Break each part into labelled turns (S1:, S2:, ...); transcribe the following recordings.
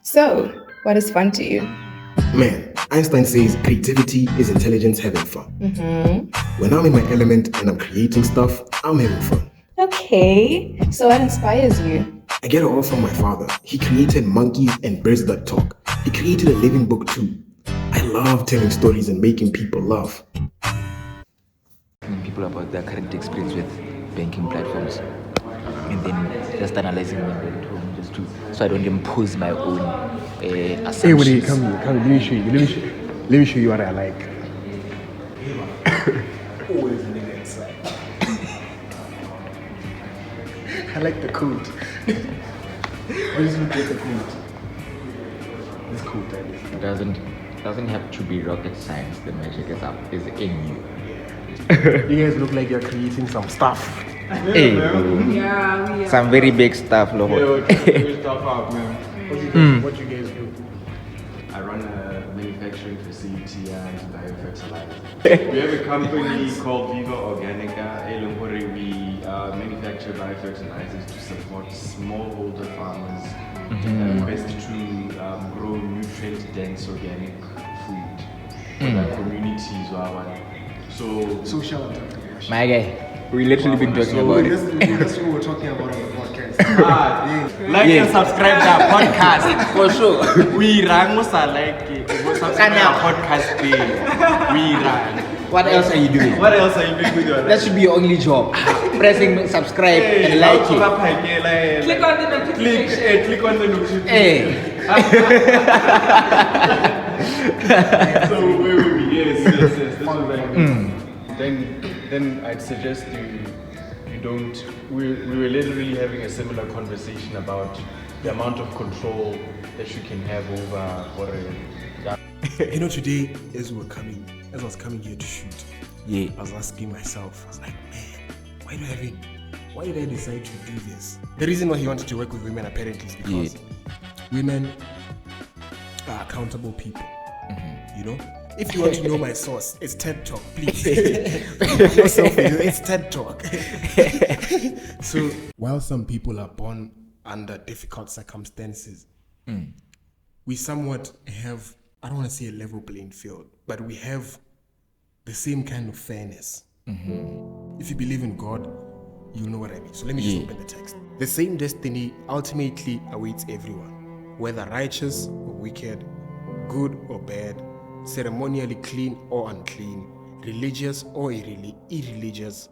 S1: So, what is fun to you?
S2: Man, Einstein says creativity is intelligence having fun. When I'm in my element and I'm creating stuff, I'm having fun.
S1: Okay, so what inspires you?
S2: I get it all from my father. He created monkeys and birds that talk. He created a living book too. I love telling stories and making people laugh.
S3: People about their current experience with banking platforms and then just analyzing them at home just to so I don't impose my own assumptions.
S4: Hey, Woody, come here. Let me show you. Let me show you what I like. Always a nigga inside. I like the coat. What is look at the coat? This coat, that is.
S3: It doesn't have to be rocket science. The magic is in you.
S4: You guys look like you're creating some stuff.
S3: Hey, some very big stuff, logo.
S5: Stuff out, man.
S4: What you guys do?
S5: I run a manufacturing facility and biofertilizer. We have a company called Viva Organica. We manufacture biofertilizers to support smallholder farmers best to grow nutrient-dense organic food for their communities. So,
S4: Social entrepreneurship.
S3: My guy, we literally been talking about it.
S4: That's what we're talking about on the podcast.
S5: like and subscribe to our podcast.
S3: For sure.
S5: We run subscribe to our podcast day. We run.
S3: What else are you doing?
S5: What else are you doing with your life?
S3: That should be your only job. Pressing subscribe and like it.
S5: Click on the notification. Click on the notification.
S3: Hey.
S5: So where will we? Yes. This was like Then I'd suggest you don't. We were literally having a similar conversation about the amount of control that you can have over what
S2: You know, today as I was coming here to shoot,
S3: Yeah.
S2: I was asking myself, I was like, man, why did I decide to do this? The reason why he wanted to work with women apparently is because women are accountable people. You know? If you want to know my source, it's TED Talk, please. It's TED Talk. So, while some people are born under difficult circumstances, we somewhat have, I don't want to say a level playing field, but we have the same kind of fairness. If you believe in God, you'll know what I mean. So let me just open the text. The same destiny ultimately awaits everyone, whether righteous or wicked, good or bad, ceremonially clean or unclean, religious or irreligious.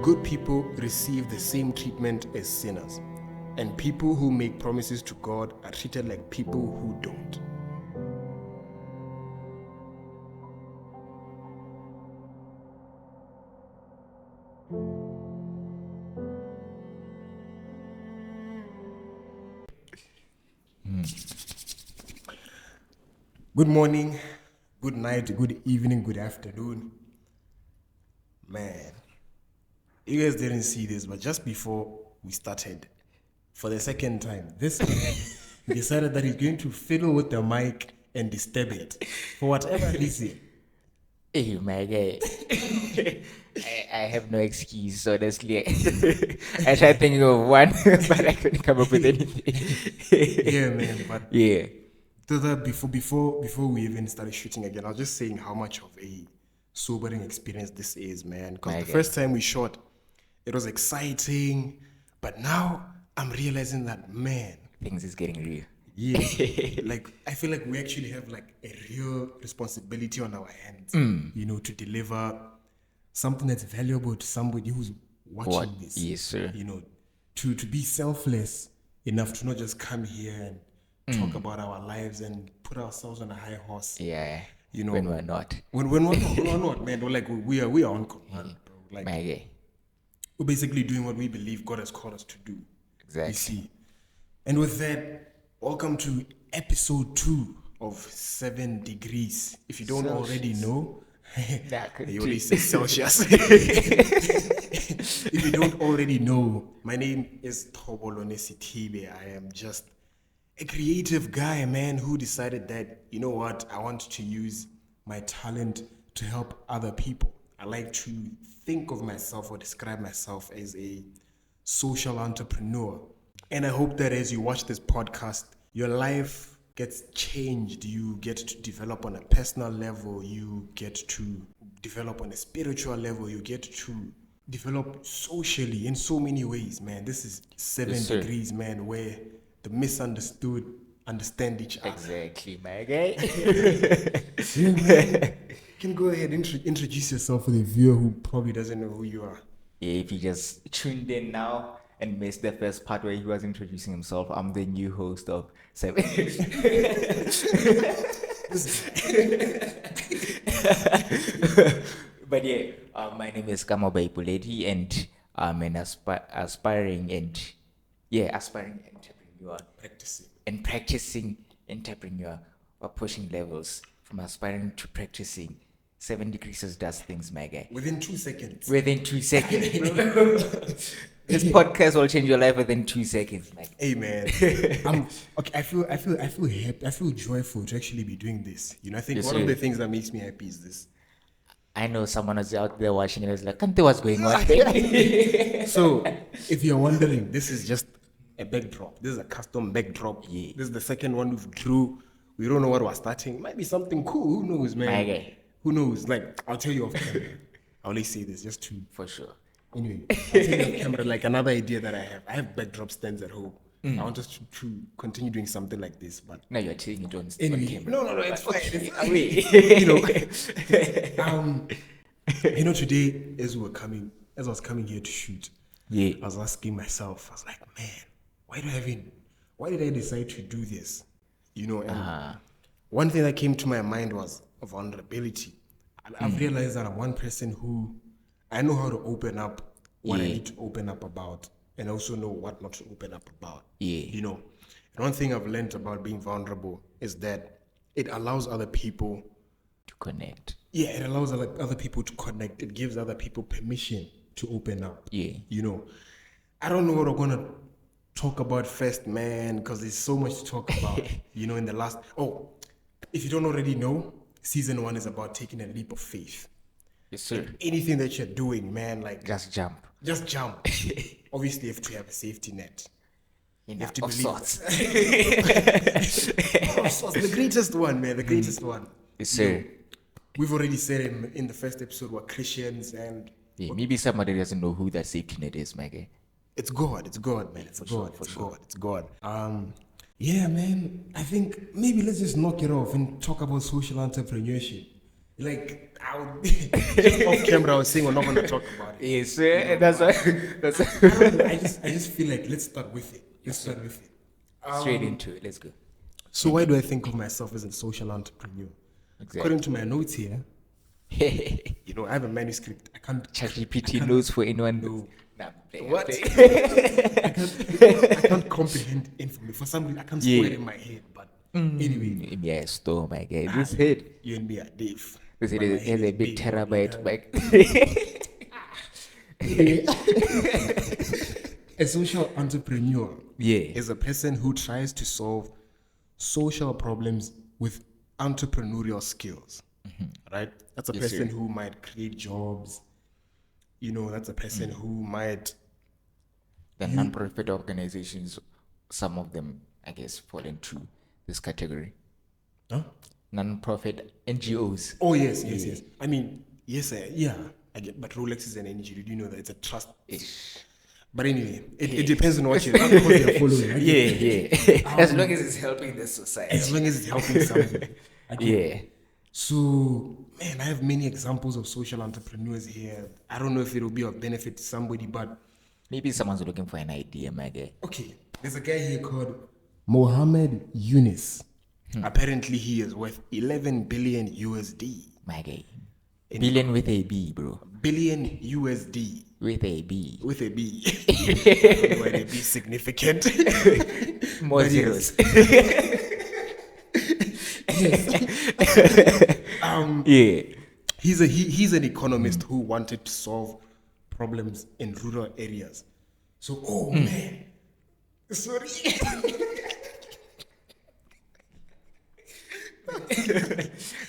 S2: Good people receive the same treatment as sinners, and people who make promises to God are treated like people who don't. Good morning, good night, good evening, good afternoon. Man, you guys didn't see this, but just before we started, for the second time, this man decided that he's going to fiddle with the mic and disturb it for whatever reason.
S3: Hey, my guy. I have no excuse, honestly. I tried thinking of one, but I couldn't come up with anything.
S2: Yeah, man, but
S3: Yeah.
S2: before we even started shooting again, I was just saying how much of a sobering experience this is, man. Because the first time we shot, it was exciting, but now I'm realizing that, man,
S3: Things is getting real.
S2: yeah, like I feel like we actually have like a real responsibility on our hands, you know, to deliver something that's valuable to somebody who's watching this.
S3: Yes, sir.
S2: You know, to be selfless enough to not just come here and talk about our lives and put ourselves on a high horse.
S3: Yeah.
S2: You know,
S3: when we're not.
S2: When we're not, man. We're like we are on command, bro. Like
S3: My guy.
S2: we're basically doing what we believe God has called us to do.
S3: Exactly.
S2: You see. And with that, welcome to episode 2 of 7 Degrees. If you don't already know, you already say Celsius. If you don't already know, my name is Thobolone Sithibe. I am just a creative guy, man, who decided that, you know what, I want to use my talent to help other people. I like to think of myself or describe myself as a social entrepreneur. And I hope that as you watch this podcast, your life gets changed. You get to develop on a personal level. You get to develop on a spiritual level. You get to develop socially in so many ways, man. This is 7 degrees, man, where the misunderstood understand each other.
S3: Exactly, my guy.
S2: You can go ahead and introduce yourself for the viewer who probably doesn't know who you are.
S3: Yeah, if you just tuned in now and missed the first part where he was introducing himself, I'm the new host of Seven. But yeah, my name is Kamobai Puleti, and I'm an aspiring entrepreneur and practicing entrepreneur, or pushing levels from aspiring to practicing. 7 degrees does things, my guy.
S2: Within 2 seconds.
S3: Within 2 seconds, bro. This podcast will change your life within 2 seconds, man.
S2: Hey, man. Okay. I feel happy. I feel joyful to actually be doing this. You know, I think
S3: Yes,
S2: one
S3: sir.
S2: of the things that makes me happy is this.
S3: I know someone was out there watching and was like, "Can't what's going on?"
S2: So, if you're wondering, this is just a backdrop. This is a custom backdrop.
S3: Yeah.
S2: This is the second one we've drew. We don't know what we're starting. Might be something cool. Who knows, man?
S3: My guy.
S2: Who knows? Like, I'll tell you off camera. I only say this just to.
S3: For sure.
S2: Anyway, I'll tell you off camera, like another idea that I have. I have backdrop stands at home. I want us to continue doing something like this, but
S3: Now you're telling you don't
S2: anyway,
S3: camera.
S2: no, it's fine.
S3: Okay,
S2: It's fine. You know, today as I was coming here to shoot,
S3: Yeah.
S2: I was asking myself, I was like, man, why did I decide to do this? You know, and one thing that came to my mind was vulnerability. I've realized that I'm one person who I know how to open up what I
S3: Yeah.
S2: need to open up about, and also know what not to open up about.
S3: Yeah.
S2: You know, and one thing I've learned about being vulnerable is that it allows other people.
S3: To connect.
S2: Yeah, it allows other people to connect. It gives other people permission to open up.
S3: Yeah.
S2: You know, I don't know what we're gonna talk about first, man, because there's so much to talk about. You know, in the last. Oh, if you don't already know, season 1 is about taking a leap of faith.
S3: Yes, sir.
S2: Anything that you're doing, man, like
S3: Just jump.
S2: just jump. Obviously, you have to have a safety net.
S3: You
S2: have to
S3: of
S2: believe
S3: sorts.
S2: The greatest one, man. The greatest one.
S3: Yes, sir.
S2: We've already said in the first episode we're Christians, and
S3: Yeah, maybe somebody doesn't know who that safety net is, my guy.
S2: it's God, man. It's
S3: sure,
S2: God,
S3: for
S2: it's
S3: sure.
S2: God, it's God. Yeah, man. I think maybe let's just knock it off and talk about social entrepreneurship. Like, just off camera, I was saying we're not gonna talk about it.
S3: Yes, sir. That's
S2: I just feel like let's start with it. Let's start with it.
S3: straight into it. Let's go.
S2: So why do I think of myself as a social entrepreneur?
S3: Exactly.
S2: According to my notes here, you know, I have a manuscript. I can't.
S3: ChatGPT knows for anyone.
S2: No.
S3: Nah, I'm playing,
S2: What?
S3: I'm playing.
S2: I can't comprehend information. For some reason, I can't
S3: Yeah.
S2: store it in my head. But anyway,
S3: Yes, though, my guy. This head.
S2: you and me are Dave.
S3: This
S2: But
S3: head
S2: my
S3: has
S2: head
S3: a
S2: is
S3: big
S2: big,
S3: terabyte back.
S2: A social entrepreneur
S3: Yeah.
S2: is a person who tries to solve social problems with entrepreneurial skills. Right? That's a
S3: Yes,
S2: person
S3: sir.
S2: who might create jobs. You know, that's a person who might.
S3: The non-profit organizations, some of them, I guess, fall into this category.
S2: Huh?
S3: Non-profit NGOs.
S2: Oh, yes. I mean, yes, yeah. I get, but Rolex is an NGO. Did you know that it's a trust? But anyway, it depends on what you're following. I get it.
S3: Yeah. As long as it's helping the society.
S2: As long as it's helping someone. I get it.
S3: Yeah.
S2: So, man, I have many examples of social entrepreneurs here. I don't know if it will be of benefit to somebody, but
S3: Maybe someone's looking for an idea, my guy.
S2: okay. There's a guy here called Mohammed Yunus. Apparently, he is worth 11 billion USD.
S3: My guy. Billion with a B, bro.
S2: Billion USD
S3: With a B.
S2: with a B. Why they be significant?
S3: More
S2: But
S3: zeros. Yeah.
S2: He's an economist who wanted to solve problems in rural areas. So, oh man, sorry.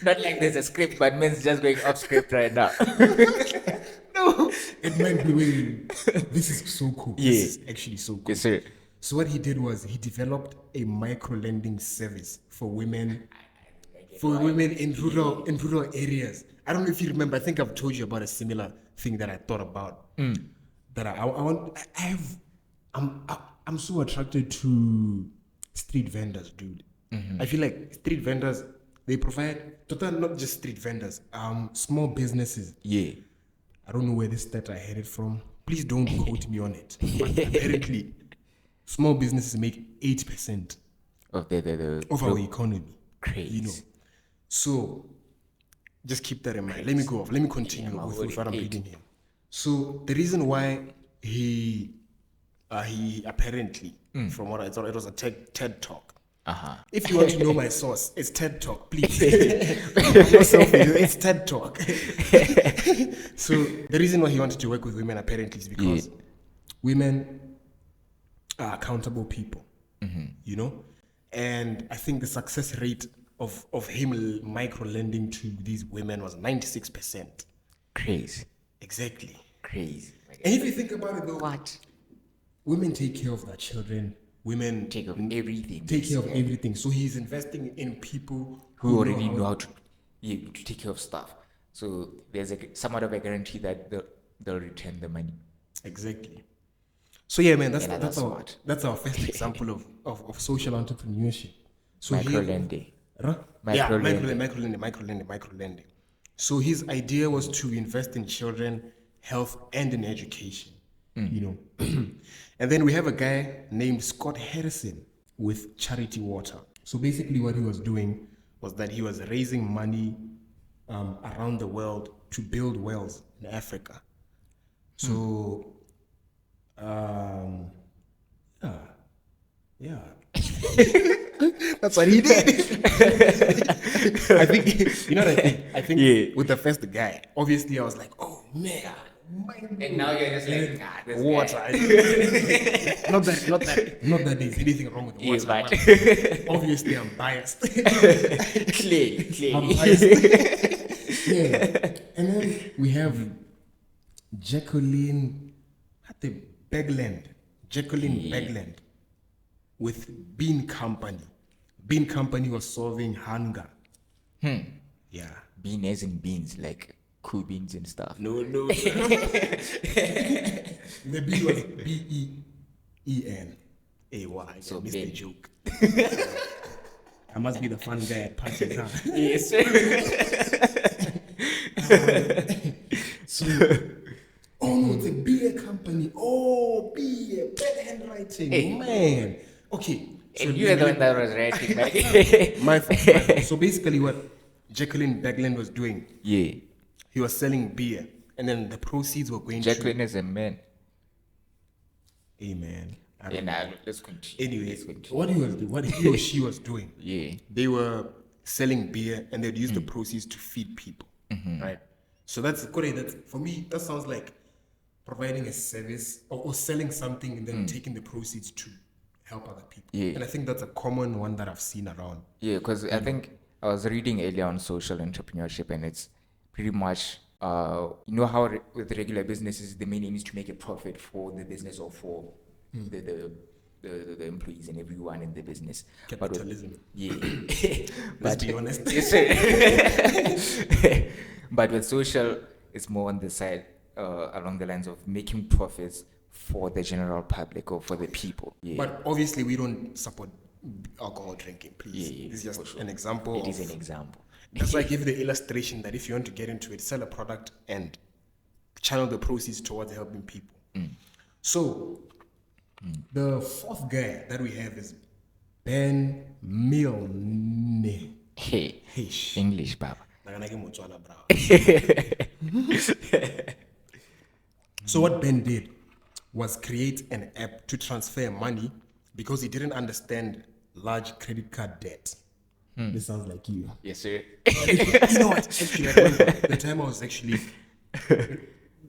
S3: Not like there's a script, but man's just going off script right now.
S2: No, it might be. This is so cool.
S3: Yeah.
S2: This is actually so cool.
S3: Yes, sir.
S2: So what he did was he developed a micro lending service for women in rural areas. I don't know if you remember. I think I've told you about a similar thing that I thought about. That I'm so attracted to street vendors, dude. I feel like street vendors, they provide not just street vendors, small businesses.
S3: Yeah.
S2: I don't know where this stat I heard it from. Please don't quote me on it. But apparently, small businesses make 8%
S3: Of the
S2: of our economy.
S3: Crazy.
S2: You know. So just keep that in mind. Let me go off. Let me continue with what I'm reading here. So the reason why he apparently, from what I thought, it was a TED talk. If you want to know my source, it's TED Talk, please. I'm not selfish, it's TED Talk. So the reason why he wanted to work with women apparently is because women are accountable people, you know? And I think the success rate of him micro lending to these women was 96%.
S3: Crazy.
S2: Exactly.
S3: Crazy.
S2: And if you think about it though,
S3: What?
S2: women take care of their children. Women
S3: Take of everything.
S2: take care of everything. So he's investing in people
S3: Who already know how to take care of stuff. So there's somewhat of a guarantee that they'll return the money.
S2: Exactly. So yeah, man,
S3: Yeah, that's smart.
S2: that's our first example of social entrepreneurship. So
S3: Micro-lending.
S2: Micro-lending. So his idea was to invest in children, health, and in education. You know. And then we have a guy named Scott Harrison with Charity Water. So basically what he was doing was that he was raising money around the world to build wells in Africa. So, yeah. That's what he did. I think, you know what I think? I think with the first guy, obviously I was like, oh man.
S3: And now you're just like, this
S2: Water.
S3: guy.
S2: not that there's anything wrong with water.
S3: Yes, but
S2: but obviously I'm biased.
S3: clearly.
S2: I'm biased. Yeah. And then we have Jacqueline Begland with Bean Company. Bean Company was solving hunger. Yeah.
S3: Bean as in beans, like cool beans and stuff.
S2: No. The B was BEENAY. So I missed the
S3: Ben.
S2: joke. I must be the fun guy at parties, huh?
S3: Yes.
S2: So, oh no, it's a beer company. Oh, beer, bad handwriting, man. Okay. So
S3: And you were the one that was writing, right?
S2: my fault. So basically, what Jacqueline Begland was doing,
S3: Yeah.
S2: he was selling beer, and then the proceeds were going
S3: Jacqueline is a man.
S2: to. Hey, man. I don't
S3: Yeah,
S2: know.
S3: nah, let's continue.
S2: Anyway,
S3: Let's continue.
S2: what he or she was doing,
S3: Yeah.
S2: they were selling beer and they'd use the proceeds to feed people, right? So that's for me, that sounds like providing a service or selling something and then taking the proceeds to help other people.
S3: Yeah.
S2: And I think that's a common one that I've seen around.
S3: Yeah, because I think I was reading earlier on social entrepreneurship, and it's pretty much, you know how with regular businesses, the main aim is to make a profit for the business or for the employees and everyone in the business. But with-
S2: Capitalism.
S3: yeah.
S2: Let's be honest.
S3: Yes, sir. But with social, it's more on the side, along the lines of making profits for the general public or for the people. Yeah.
S2: But obviously, we don't support alcohol drinking, please.
S3: Yeah,
S2: This is
S3: for
S2: just
S3: sure.
S2: an example.
S3: It is
S2: of-
S3: an example.
S2: That's why I give the illustration that if you want to get into it, sell a product and channel the proceeds towards helping people. So, the fourth guy that we have is Ben Milne.
S3: Hey,
S2: Heish.
S3: English, Baba.
S2: Nakanake Motswana, bro. So what Ben did was create an app to transfer money because he didn't understand large credit card debt. This sounds like you.
S3: Yes, sir.
S2: You know what? Actually, I remember the time I was actually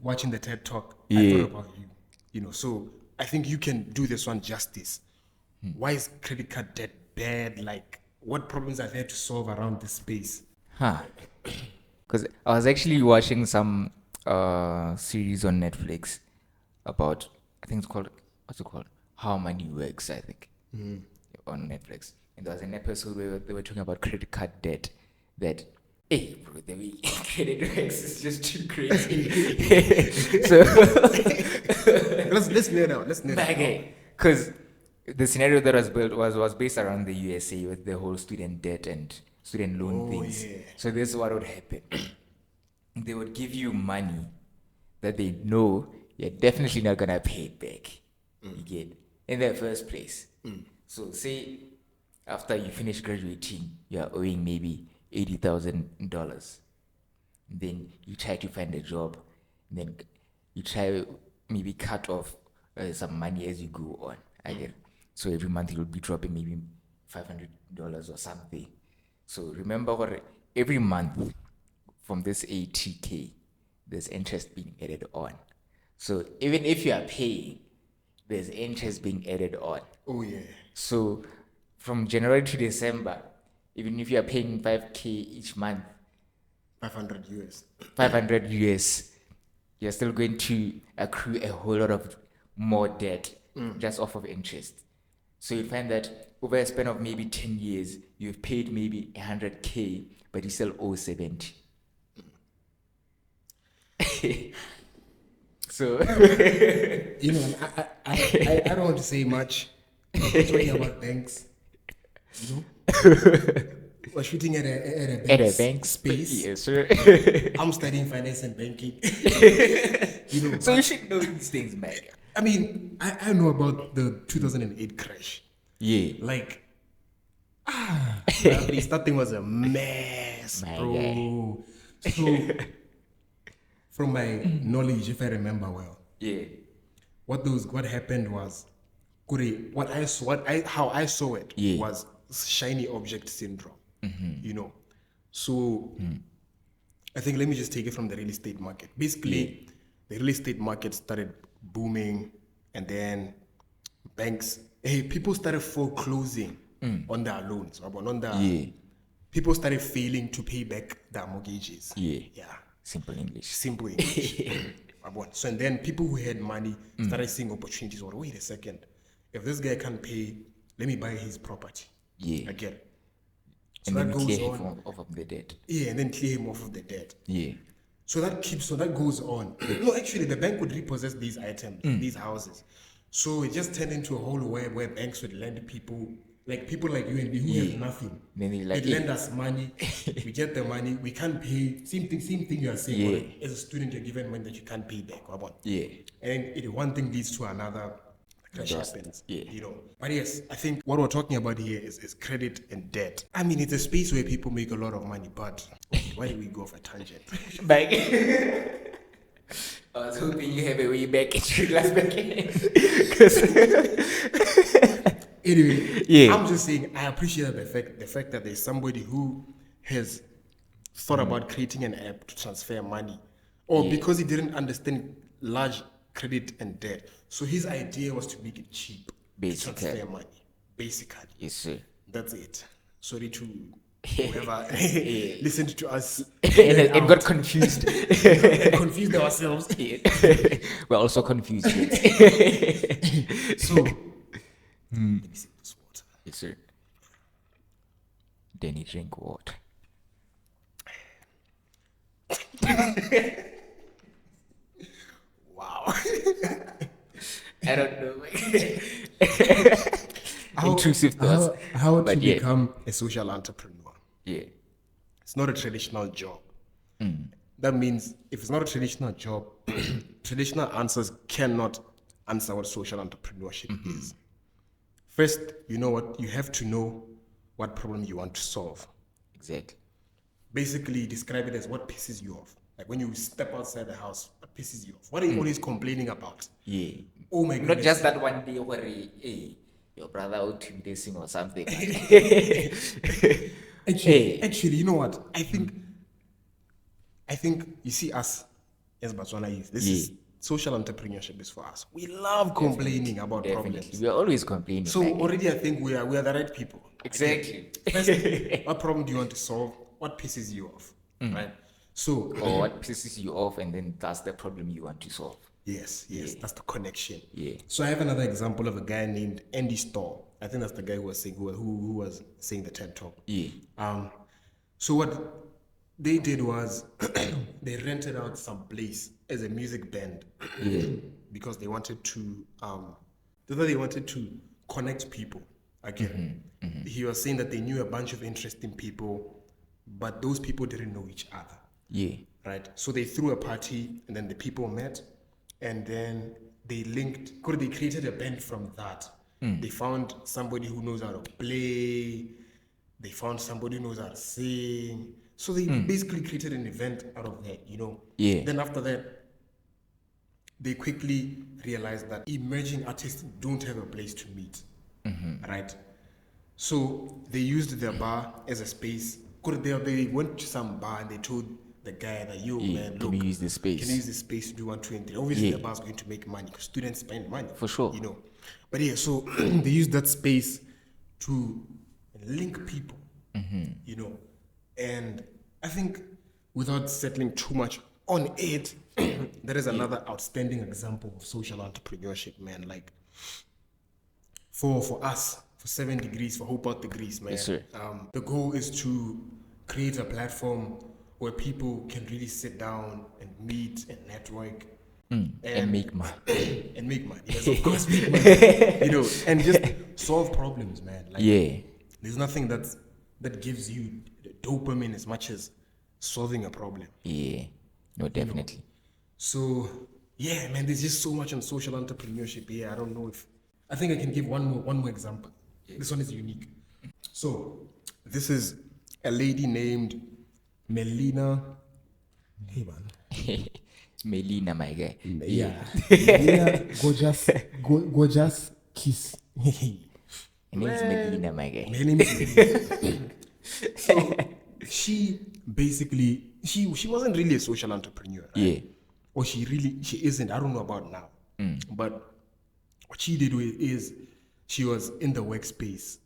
S2: watching the TED Talk, I
S3: Yeah.
S2: thought about you. You know, so I think you can do this one justice. Why is credit card debt bad? Like, what problems are there to solve around this space?
S3: Huh. Because I was actually watching some series on Netflix about, I think it's called, what's it called? How Money Works, I think, on Netflix. And there was an episode where they were talking about credit card debt. That, hey, bro, the way credit works is just too crazy. So,
S2: Let's nail down. Let's nail down.
S3: because the scenario that was built was based around the USA with the whole student debt and student loan things.
S2: Yeah.
S3: So this is what would happen. They would give you money that they know you're definitely not gonna pay it back. You get in the first place. So say after you finish graduating, you're owing maybe $80,000. Then you try to find a job. Then you try maybe cut off some money as you go on. I get it. So every month you'll be dropping maybe $500 or something. So remember what every month from this 80K, there's interest being added on. So even if you are paying, there's interest being added on.
S2: Oh yeah.
S3: So from January to December, even if you are paying 5K each month,
S2: 500 US.
S3: 500 US, you're still going to accrue a whole lot of more debt just off of interest. So you find that over a span of maybe 10 years, you've paid maybe 100K, but you still owe 70. So
S2: You know, I don't want to say much. We're talking about banks. You know, we're shooting at a bank space.
S3: Yes, sir.
S2: I'm studying finance and banking. You know,
S3: So you should know these things, man.
S2: I mean, I know about the 2008 crash.
S3: Yeah.
S2: Like, at least that thing was a mess,
S3: My
S2: bro. So, from my knowledge, if I remember well,
S3: Yeah.
S2: what happened was, how I saw it
S3: Yeah.
S2: was shiny object syndrome. You know, so I think let me just take it from the real estate market. Basically, the real estate market started booming, and then people started foreclosing on their loans, people started failing to pay back their mortgages.
S3: Yeah.
S2: Yeah.
S3: Simple English.
S2: Simple English. So and then people who had money started seeing opportunities. Or wait a second, if this guy can't pay, let me buy his property.
S3: Yeah.
S2: I get it. So
S3: And
S2: that
S3: then
S2: goes
S3: clear
S2: on.
S3: him off of the debt.
S2: Yeah, and then clear him off of the debt.
S3: Yeah.
S2: So that goes on. No, actually, the bank would repossess these items, these houses. So it just turned into a whole web where banks would lend people like you and me who have nothing.
S3: Then they like,
S2: They'd lend us money. We get the money. We can't pay. Same thing you are saying.
S3: Yeah.
S2: Like, as a student, you're given money that you can't pay back.
S3: Yeah.
S2: And one thing leads to another. Crash
S3: Just,
S2: happens.
S3: yeah.
S2: You know. But yes, I think what we're talking about here is credit and debt. I mean, it's a space where people make a lot of money, but why do we go off a tangent?
S3: Back. I was hoping you have a way back into your class back.
S2: Anyway,
S3: Yeah.
S2: I'm just saying I appreciate the fact that there's somebody who has thought about creating an app to transfer money, or because he didn't understand large credit and debt, so his idea was to make it cheap
S3: Basically.
S2: to transfer money. Basically,
S3: Yes, sir.
S2: that's it. Sorry to whoever listened to us
S3: and got confused.
S2: confused ourselves.
S3: We're also confused.
S2: So let me sip this water.
S3: Yes, sir. Then you drink water.
S2: Wow.
S3: I don't know. Intrusive thoughts.
S2: How to
S3: But yeah.
S2: become a social entrepreneur?
S3: Yeah.
S2: It's not a traditional job. That means if it's not a traditional job, traditional answers cannot answer what social entrepreneurship is. First, you know what? You have to know what problem you want to solve.
S3: Exactly.
S2: Basically, describe it as what pisses you off. Like when you step outside the house, what pisses you off? What are you always complaining about?
S3: Yeah.
S2: Oh my
S3: Not
S2: goodness.
S3: just that one day where hey, your brother out to be dancing or something.
S2: Actually, you know what? I think you see us as Botswana youth. This is social entrepreneurship is for us. We love complaining about
S3: Definitely.
S2: problems.
S3: We are always complaining.
S2: So
S3: like,
S2: already, I think we are the right people.
S3: exactly.
S2: First, what problem do you want to solve? What pisses you off? Right. So
S3: Or what pisses you off, and then that's the problem you want to solve.
S2: Yes, that's the connection.
S3: Yeah.
S2: So I have another example of a guy named Andy Storr. I think that's the guy who was saying who was saying the TED talk.
S3: Yeah.
S2: So what they did was they rented out some place as a music band because they wanted to connect people again. He was saying that they knew a bunch of interesting people, but those people didn't know each other.
S3: Yeah.
S2: Right. So they threw a party, and then the people met, and then they linked. They created a band from that. They found somebody who knows how to play. They found somebody who knows how to sing. So they basically created an event out of that,
S3: Yeah.
S2: Then after that, they quickly realized that emerging artists don't have a place to meet, right? So they used their bar as a space. They went to some bar and they told the guy that, yo, man,
S3: can
S2: look,
S3: we use this space?
S2: Can you use this space to do 1, 2, and 3? Obviously, the bar's going to make money because students spend money.
S3: For sure.
S2: But yeah, so they used that space to link people, and I think without settling too much on it, there is another outstanding example of social entrepreneurship, man. Like for us, for 7 Degrees, for Hope Out Degrees, man.
S3: Yes, sir.
S2: The goal is to create a platform where people can really sit down and meet and network.
S3: And make money.
S2: And make money. Yes, of course, make money. And just solve problems, man. Like, there's nothing that gives you dopamine as much as solving a problem.
S3: Yeah. No, definitely.
S2: So, yeah, man, there's just so much on social entrepreneurship. Yeah, I don't know if I think I can give one more example. This one is unique. So, this is a lady named Melina. Hey, man.
S3: Melina, my guy.
S2: Yeah. Melina Gorgeous Kiss.
S3: Her name's Melina, my guy.
S2: Her name is Melina. So she basically she wasn't really a social entrepreneur, right?
S3: Yeah.
S2: Or she isn't. I don't know about now. But what she did is she was in the workspace,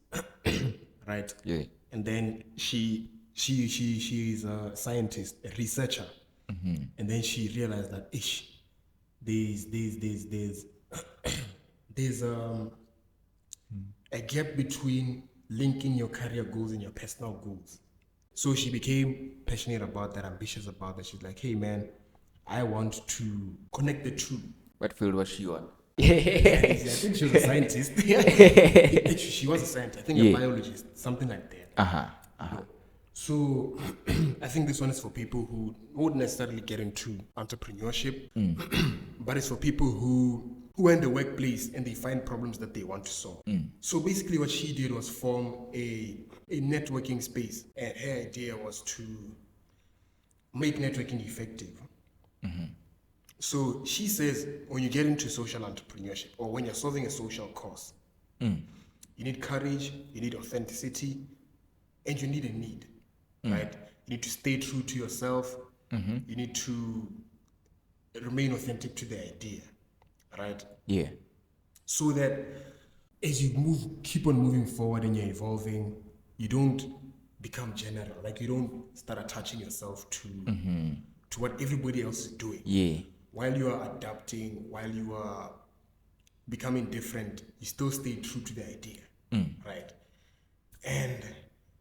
S2: right?
S3: Yeah.
S2: And then she is a scientist, a researcher. And then she realized that there's a gap between linking your career goals and your personal goals. So she became passionate about that, ambitious about that. She's like, hey man, I want to connect the two.
S3: What field was she on?
S2: I think she was a scientist. She was a scientist. I think a biologist, something like that. So I think this one is for people who wouldn't necessarily get into entrepreneurship, but it's for people who are in the workplace and they find problems that they want to solve. So basically what she did was form a networking space, and her idea was to make networking effective. So she says when you get into social entrepreneurship or when you're solving a social cause, you need courage, you need authenticity, and you need a need. Right? You need to stay true to yourself. You need to remain authentic to the idea, right?
S3: Yeah.
S2: So that as you keep on moving forward and you're evolving, you don't become general. Like you don't start attaching yourself to what everybody else is doing.
S3: Yeah.
S2: While you are adapting, while you are becoming different, you still stay true to the idea, right? And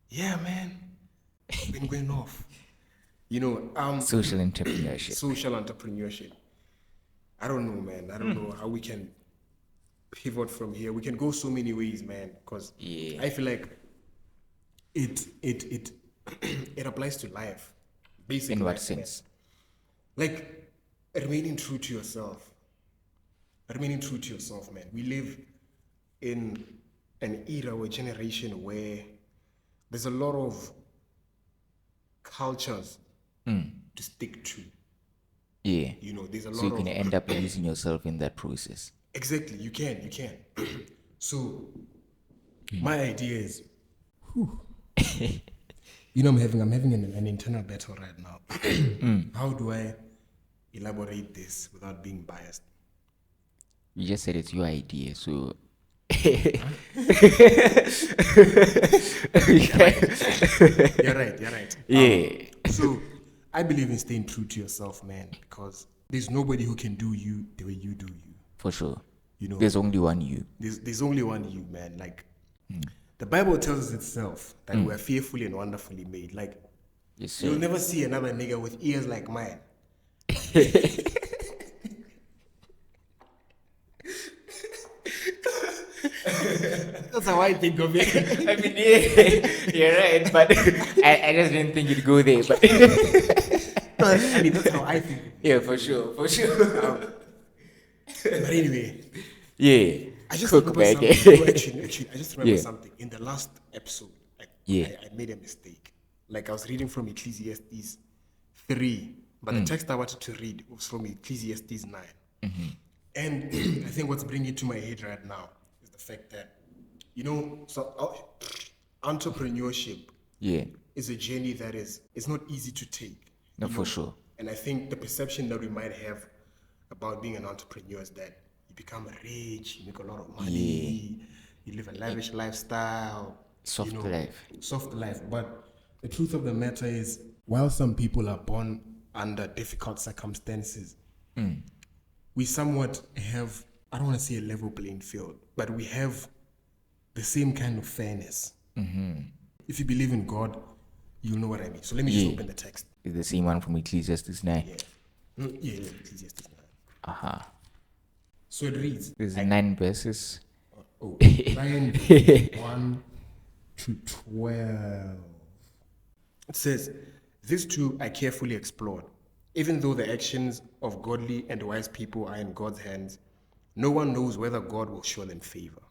S2: yeah, man. Been going off,
S3: social entrepreneurship.
S2: Social entrepreneurship. I don't know, man. I don't know how we can pivot from here. We can go so many ways, man. Because I feel like it applies to life. Basically,
S3: In what
S2: life,
S3: sense?
S2: Man. Like remaining true to yourself. Remaining true to yourself, man. We live in an era or a generation where there's a lot of cultures to stick to.
S3: Yeah.
S2: There's a lot
S3: So you
S2: of
S3: can end up losing yourself in that process.
S2: Exactly, you can. So my idea is I'm having an internal battle right now. How do I elaborate this without being biased?
S3: You just said it's your idea, so
S2: You're right.
S3: yeah.
S2: So I believe in staying true to yourself, man, because there's nobody who can do you the way you do you.
S3: For sure.
S2: You know,
S3: There's only one you.
S2: there's only one you, man. Like, the Bible tells us itself that we're fearfully and wonderfully made. Like,
S3: Yes, sir.
S2: you'll never see another nigga with ears like mine. That's how I think of it.
S3: I mean, yeah, you're right, but I just didn't think you'd go there. But
S2: I mean, that's how I think.
S3: yeah, for sure.
S2: But anyway,
S3: Yeah.
S2: I just
S3: Cook
S2: remember
S3: bag.
S2: something. No, actually, I just remember
S3: Yeah.
S2: something. In the last episode,
S3: Yeah.
S2: I made a mistake. Like, I was reading from Ecclesiastes 3, but the text I wanted to read was from Ecclesiastes 9. And I think what's bringing it to my head right now is the fact that, entrepreneurship
S3: Yeah.
S2: is a journey that it's not easy to take.
S3: No,
S2: you
S3: for
S2: know?
S3: sure.
S2: And I think the perception that we might have about being an entrepreneur is that you become rich, you make a lot of money, you live a lavish lifestyle.
S3: Soft life.
S2: Soft life. But the truth of the matter is, while some people are born under difficult circumstances, we somewhat have, I don't want to say a level playing field, but we have the same kind of fairness. If you believe in God, you know what I mean. So let me just open the text.
S3: It's the same one from Ecclesiastes 9.
S2: Yeah, Ecclesiastes 9.
S3: Uh-huh.
S2: So it reads,
S3: There's 9 verses.
S2: 9, 1 to 12. It says, "This too I carefully explored. Even though the actions of godly and wise people are in God's hands, no one knows whether God will show them favor.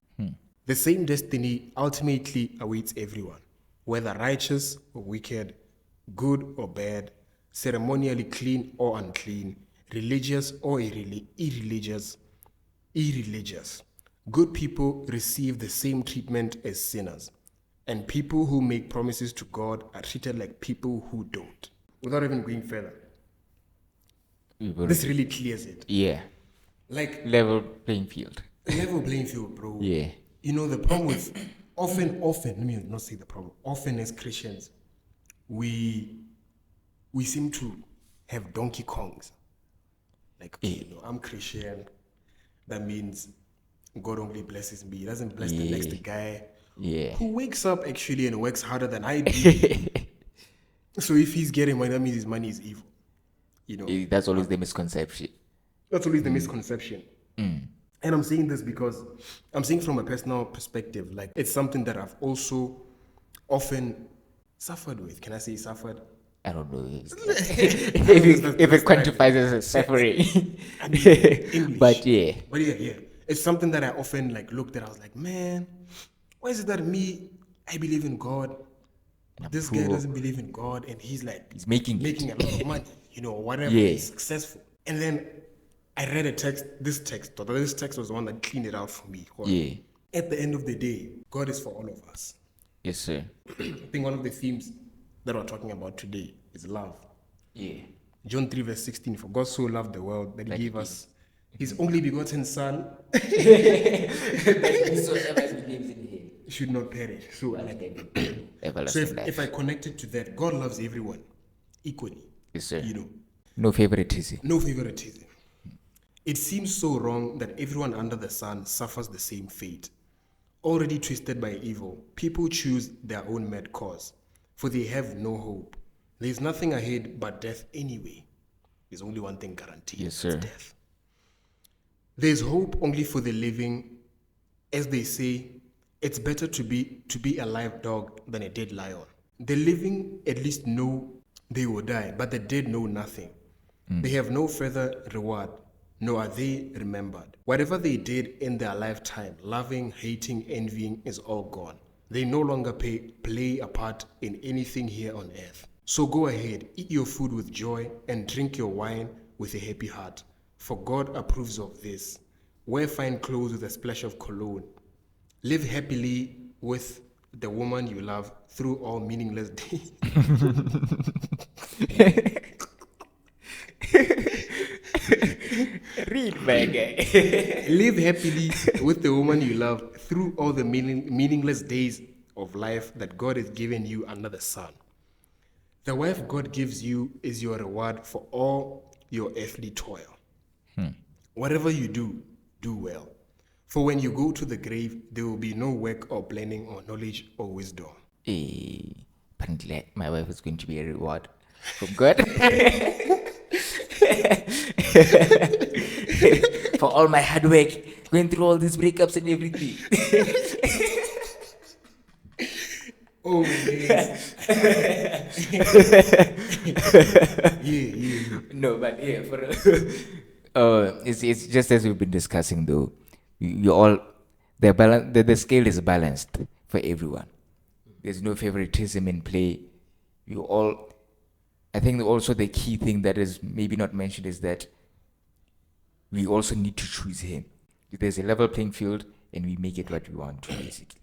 S2: The same destiny ultimately awaits everyone, whether righteous or wicked, good or bad, ceremonially clean or unclean, religious or irreligious. Good people receive the same treatment as sinners, and people who make promises to God are treated like people who don't." Without even going further, this really clears it.
S3: Yeah.
S2: Like,
S3: Level playing field.
S2: level playing field, bro.
S3: Yeah.
S2: The problem with often, let me not say the problem. Often as Christians, we seem to have Donkey Kongs. Like, okay, I'm Christian. That means God only blesses me. He doesn't bless the next guy
S3: Yeah.
S2: who wakes up actually and works harder than I do. So if he's getting money, that means his money is evil.
S3: That's always the misconception.
S2: That's always the misconception. And I'm saying this because I'm saying from a personal perspective, like, it's something that I've also often suffered with. Can I say suffered?
S3: I don't know if it quantifies as a suffering.
S2: English.
S3: But yeah.
S2: But yeah. It's something that I often looked at. I was like, man, why is it that I believe in God, but this guy doesn't believe in God, and he's
S3: making
S2: a lot of money, whatever,
S3: Yeah.
S2: he's successful. And then I read this text was the one that cleaned it out for me.
S3: Yeah.
S2: At the end of the day, God is for all of us.
S3: Yes, sir.
S2: I think one of the themes that we're talking about today is love.
S3: Yeah.
S2: John 3 verse 16, "For God so loved the world that he gave us his only begotten son, should not perish." So
S3: Everlasting
S2: if
S3: life.
S2: I connect it to that, God loves everyone equally.
S3: Yes, sir.
S2: You know,
S3: No favoritism.
S2: no favoritism. It seems so wrong that everyone under the sun suffers the same fate. Already twisted by evil, people choose their own mad cause, for they have no hope. There is nothing ahead but death anyway. There's only one thing guaranteed.
S3: Yes, sir.
S2: It's death. There's hope only for the living. As they say, it's better to be a live dog than a dead lion. The living at least know they will die, but the dead know nothing. They have no further reward, nor are they remembered. Whatever they did in their lifetime, loving, hating, envying, is all gone. They no longer play a part in anything here on earth. So go ahead, eat your food with joy and drink your wine with a happy heart, for God approves of this. Wear fine clothes with a splash of cologne. Live happily with the woman you love through all meaningless days.
S3: Read, my guy.
S2: Live happily with the woman you love through all the meaningless days of life that God has given you under the sun. The wife God gives you is your reward for all your earthly toil. Whatever you do, do well. For when you go to the grave, there will be no work or planning or knowledge or wisdom.
S3: Apparently, my wife is going to be a reward from God. For all my hard work, going through all these breakups and everything.
S2: Oh, yes. yeah.
S3: No, but yeah, it's just as we've been discussing though. You all, the scale is balanced for everyone. There's no favoritism in play. You all, I think also the key thing that is maybe not mentioned is that we also need to choose him. There's a level playing field and we make it what we want to, basically.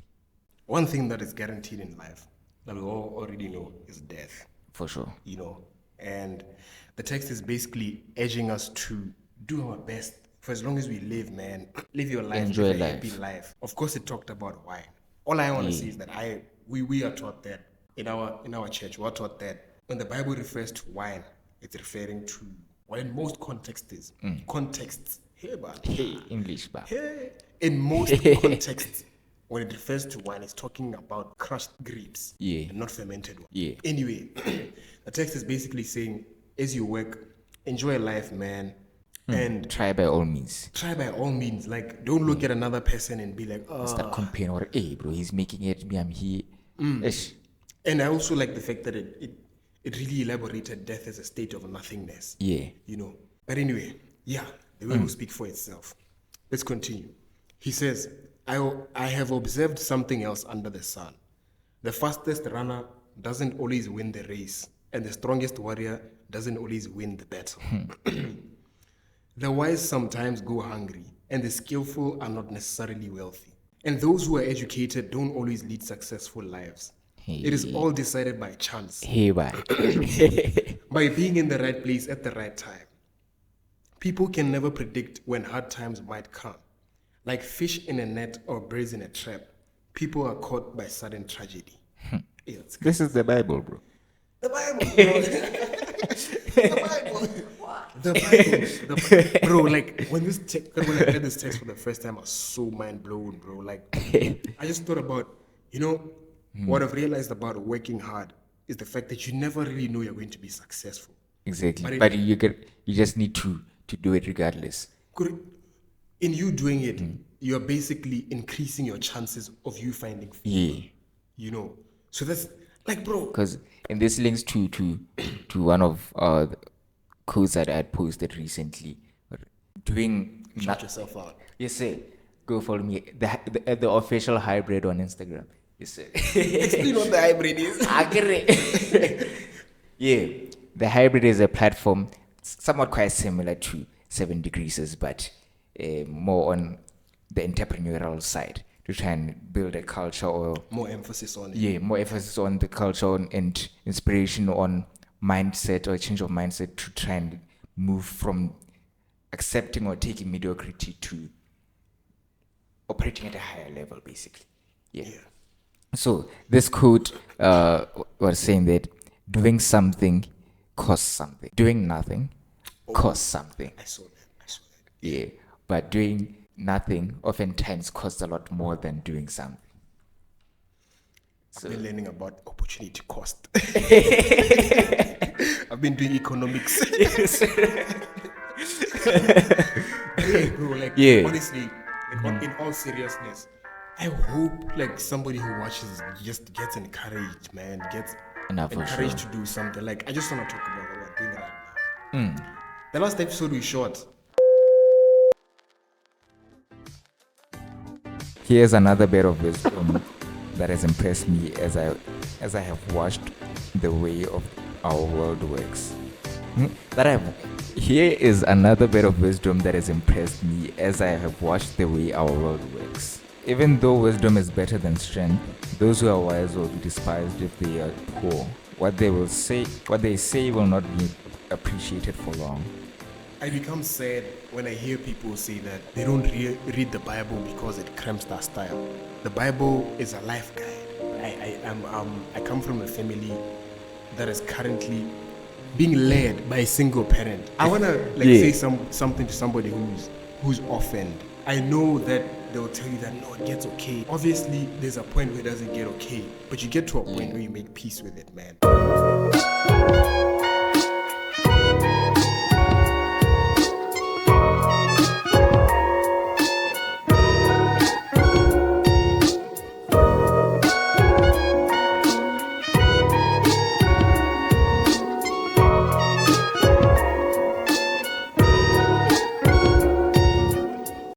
S2: One thing that is guaranteed in life that we all already know is death.
S3: For sure.
S2: You know, and the text is basically urging us to do our best for as long as we live, man. Live your life,
S3: Enjoy
S2: live a
S3: life.
S2: happy life. Of course, it talked about wine. All I want to say is that we are taught that in our church. We're taught that when the Bible refers to wine, it's referring to, well, in most contexts, hey, man.
S3: Hey, English, ba.
S2: Hey. In most contexts, when it refers to wine, it's talking about crushed grapes,
S3: Yeah.
S2: and not fermented one.
S3: Yeah.
S2: Anyway, the text is basically saying, as you work, enjoy life, man, and
S3: Try by all means.
S2: try by all means. Like, don't look at another person and be like, oh.
S3: Start comparing, or hey, bro, he's making it, me, I'm here. Ish.
S2: And I also like the fact that it really elaborated death as a state of nothingness.
S3: Yeah.
S2: You know. But anyway, yeah, the word will speak for itself. Let's continue. He says, I have observed something else under the sun. The fastest runner doesn't always win the race, and the strongest warrior doesn't always win the battle. The wise sometimes go hungry, and the skillful are not necessarily wealthy. And those who are educated don't always lead successful lives. It is all decided by chance,
S3: Hey, bye.
S2: by being in the right place at the right time. People can never predict when hard times might come. Like fish in a net or birds in a trap, people are caught by sudden tragedy. Yeah, it's
S3: This is the Bible, bro.
S2: the Bible, bro. The Bible. Bro, like, when I read this text for the first time, I was so mind blown, bro. Like, I just thought about, what I've realized about working hard is the fact that you never really know you're going to be successful.
S3: Exactly.
S2: But
S3: But you just need to do it regardless.
S2: In you doing it, you're basically increasing your chances of you finding
S3: Yeah.
S2: So that's like, bro.
S3: Because, and this links to one of the quotes that I had posted recently. Doing
S2: Shout yourself out.
S3: Yes, sir. Go follow me. The official hybrid on Instagram. Yes, sir.
S2: Explain what the hybrid is.
S3: Yeah, the hybrid is a platform somewhat quite similar to 7 Degrees, but more on the entrepreneurial side to try and build a culture, or
S2: More emphasis on it.
S3: yeah, more emphasis on the culture and inspiration on mindset or change of mindset to try and move from accepting or taking mediocrity to operating at a higher level, basically. Yeah. So this quote was saying that doing something costs something. Doing nothing costs something.
S2: I saw that.
S3: Yeah. But doing nothing oftentimes costs a lot more than doing something.
S2: I've been learning about opportunity cost. I've been doing economics. Hey, bro, like,
S3: Yeah.
S2: honestly, like, in all seriousness, I hope like somebody who watches just gets encouraged, man. Gets
S3: Nah, for
S2: encouraged to do something. Like, I just want to talk about what we're doing right now. The last episode we shot.
S3: Here's another bit of wisdom that has impressed me as I have watched the way of our world works. Here is another bit of wisdom that has impressed me as I have watched the way our world works. Even though wisdom is better than strength, those who are wise will be despised if they are poor. What they say will not be appreciated for long.
S2: I become sad when I hear people say that they don't read the Bible because it cramps their style. The Bible is a life guide. I come from a family that is currently being led by a single parent. I wanna say something to somebody who's orphaned. I know that they'll tell you that no, it gets okay. Obviously, there's a point where it doesn't get okay, but you get to a point where you make peace with it, man.